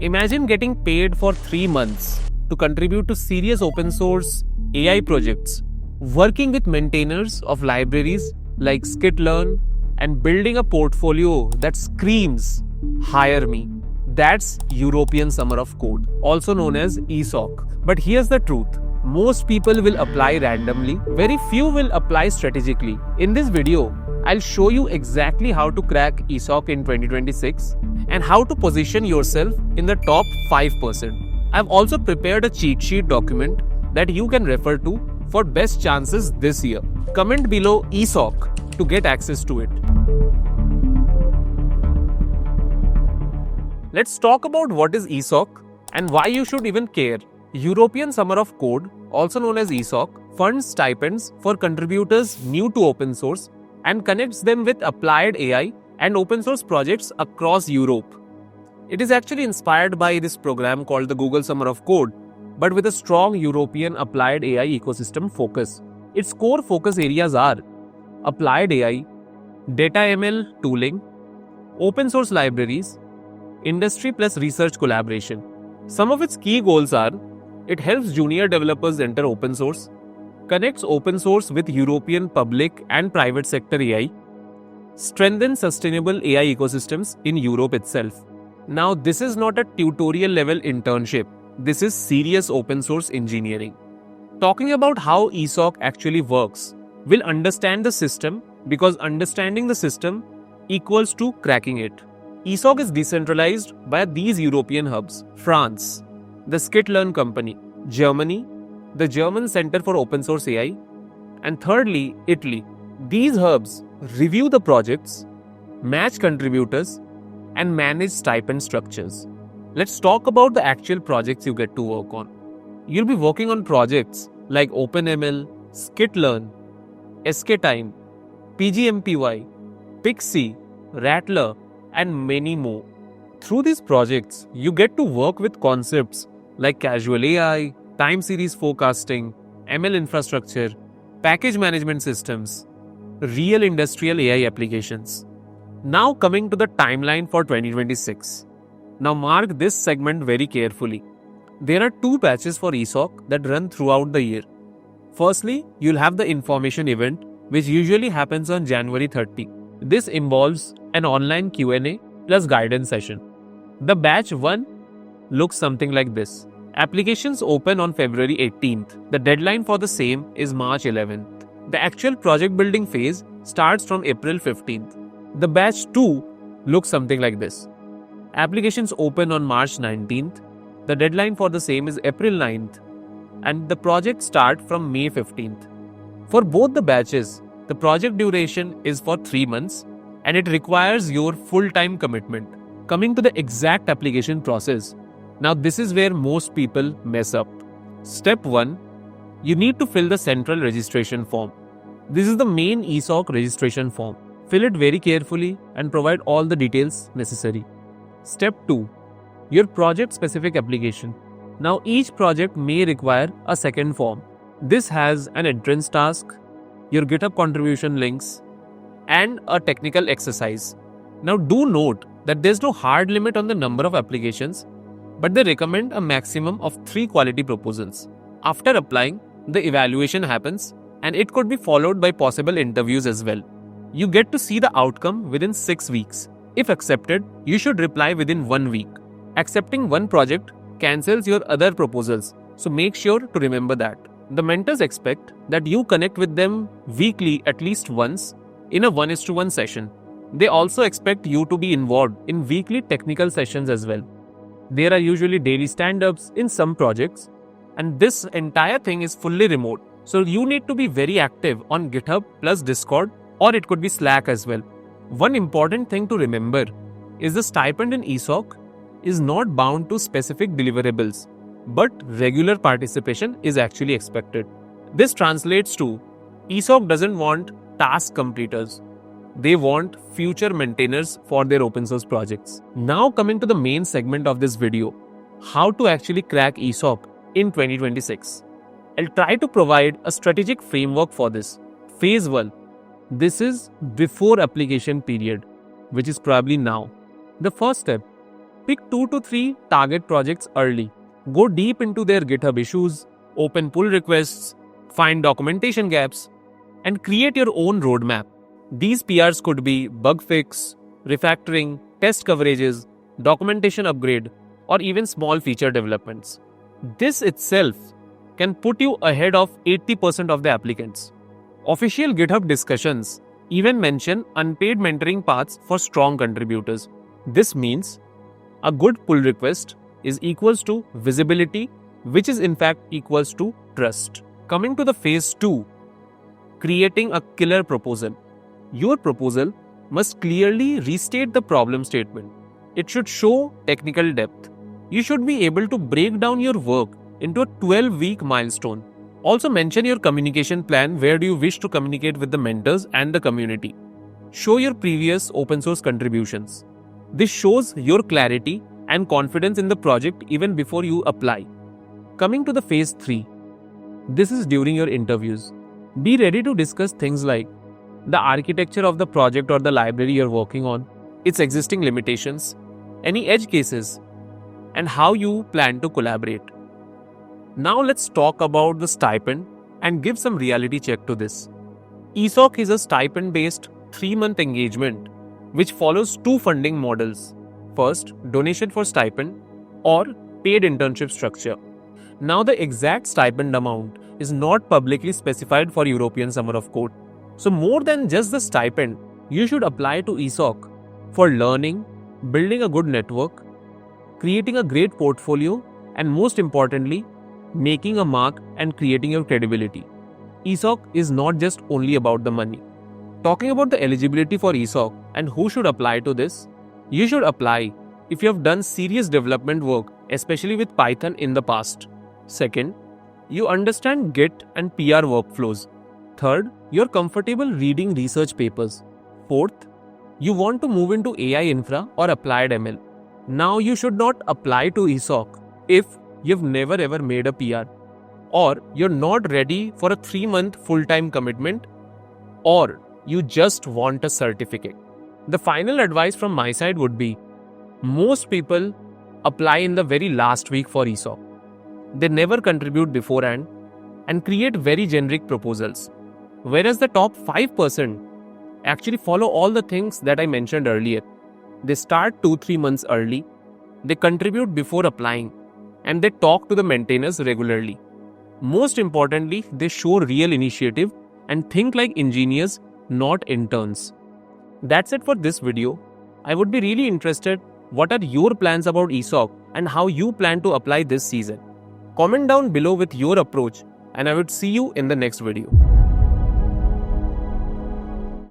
Imagine getting paid for 3 months to contribute to serious open source AI projects, working with maintainers of libraries like Skitlearn and building a portfolio that screams, hire me. That's European Summer of Code, also known as ESOC. But here's the truth. Most people will apply randomly, very few will apply strategically. In this video, I'll show you exactly how to crack ESOC in 2026 and how to position yourself in the top 5%. I've also prepared a cheat sheet document that you can refer to for best chances this year. Comment below ESOC to get access to it. Let's talk about what is ESOC and why you should even care. European Summer of Code, also known as ESOC, funds stipends for contributors new to open source and connects them with applied AI and open source projects across Europe. It is actually inspired by this program called the Google Summer of Code, but with a strong European applied AI ecosystem focus. Its core focus areas are applied AI, data ML tooling, open source libraries, industry plus research collaboration. Some of its key goals are: it helps junior developers enter open source, connects open source with European public and private sector AI, strengthens sustainable AI ecosystems in Europe itself. Now, this is not a tutorial level internship. This is serious open source engineering. Talking about how ESOC actually works, we'll understand the system because understanding the system equals to cracking it. ESOC is decentralized by these European hubs: France, the Skitlearn company; Germany, the German Center for Open Source AI; and thirdly, Italy. These hubs review the projects, match contributors, and manage stipend structures. Let's talk about the actual projects you get to work on. You'll be working on projects like OpenML, Skitlearn, SKTime, PGMPY, Pixie, Rattler, and many more. Through these projects, you get to work with concepts like casual AI, time series forecasting, ML infrastructure, package management systems, real industrial AI applications. Now coming to the timeline for 2026. Now mark this segment very carefully. There are 2 batches for ESOC that run throughout the year. Firstly, you'll have the information event, which usually happens on January 30. This involves an online Q&A plus guidance session. The batch 1 looks something like this. Applications open on February 18th. The deadline for the same is March 11th. The actual project building phase starts from April 15th. The batch 2 looks something like this. Applications open on March 19th. The deadline for the same is April 9th. And the project starts from May 15th. For both the batches, the project duration is for 3 months and it requires your full-time commitment. Coming to the exact application process. Now this is where most people mess up. Step 1. You need to fill the central registration form. This is the main ESOC registration form. Fill it very carefully and provide all the details necessary. Step 2. Your project-specific application. Now each project may require a second form. This has an entrance task, your GitHub contribution links, and a technical exercise. Now do note that there's no hard limit on the number of applications, but they recommend a maximum of 3 quality proposals. After applying, the evaluation happens and it could be followed by possible interviews as well. You get to see the outcome within 6 weeks. If accepted, you should reply within 1 week. Accepting one project cancels your other proposals, so make sure to remember that. The mentors expect that you connect with them weekly at least once in a 1:1 session. They also expect you to be involved in weekly technical sessions as well. There are usually daily stand-ups in some projects, and this entire thing is fully remote. So you need to be very active on GitHub plus Discord, or it could be Slack as well. One important thing to remember is the stipend in ESOC is not bound to specific deliverables, but regular participation is actually expected. This translates to ESOC doesn't want task completers. They want future maintainers for their open source projects. Now coming to the main segment of this video, how to actually crack ESOC in 2026. I'll try to provide a strategic framework for this. Phase 1. This is before application period, which is probably now. The first step, Pick 2 to 3 target projects early. Go deep into their GitHub issues, open pull requests, find documentation gaps, and create your own roadmap. These PRs could be bug fix, refactoring, test coverages, documentation upgrade, or even small feature developments. This itself can put you ahead of 80% of the applicants. Official GitHub discussions even mention unpaid mentoring paths for strong contributors. This means a good pull request is equals to visibility, which is in fact equals to trust. Coming to the phase 2, creating a killer proposal. Your proposal must clearly restate the problem statement. It should show technical depth. You should be able to break down your work into a 12-week milestone. Also mention your communication plan. Where do you wish to communicate with the mentors and the community? Show your previous open source contributions. This shows your clarity and confidence in the project even before you apply. Coming to the phase 3. This is during your interviews. Be ready to discuss things like the architecture of the project or the library you're working on, its existing limitations, any edge cases, and how you plan to collaborate. Now let's talk about the stipend and give some reality check to this. ESOC is a stipend-based 3-month engagement which follows 2 funding models. First, donation for stipend or paid internship structure. Now the exact stipend amount is not publicly specified for European Summer of Code. So more than just the stipend, you should apply to ESOC for learning, building a good network, creating a great portfolio, and most importantly, making a mark and creating your credibility. ESOC is not just only about the money. Talking about the eligibility for ESOC and who should apply to this, you should apply if you have done serious development work, especially with Python in the past. Second, you understand Git and PR workflows. Third, you're comfortable reading research papers. Fourth, you want to move into AI infra or applied ML. Now you should not apply to ESOC if you've never ever made a PR, or you're not ready for a 3-month full-time commitment, or you just want a certificate. The final advice from my side would be, most people apply in the very last week for ESOC. They never contribute beforehand and create very generic proposals. Whereas the top 5% actually follow all the things that I mentioned earlier. They start 2-3 months early, they contribute before applying, and they talk to the maintainers regularly. Most importantly, they show real initiative and think like engineers, not interns. That's it for this video. I would be really interested what are your plans about ESOC and how you plan to apply this season. Comment down below with your approach, and I would see you in the next video.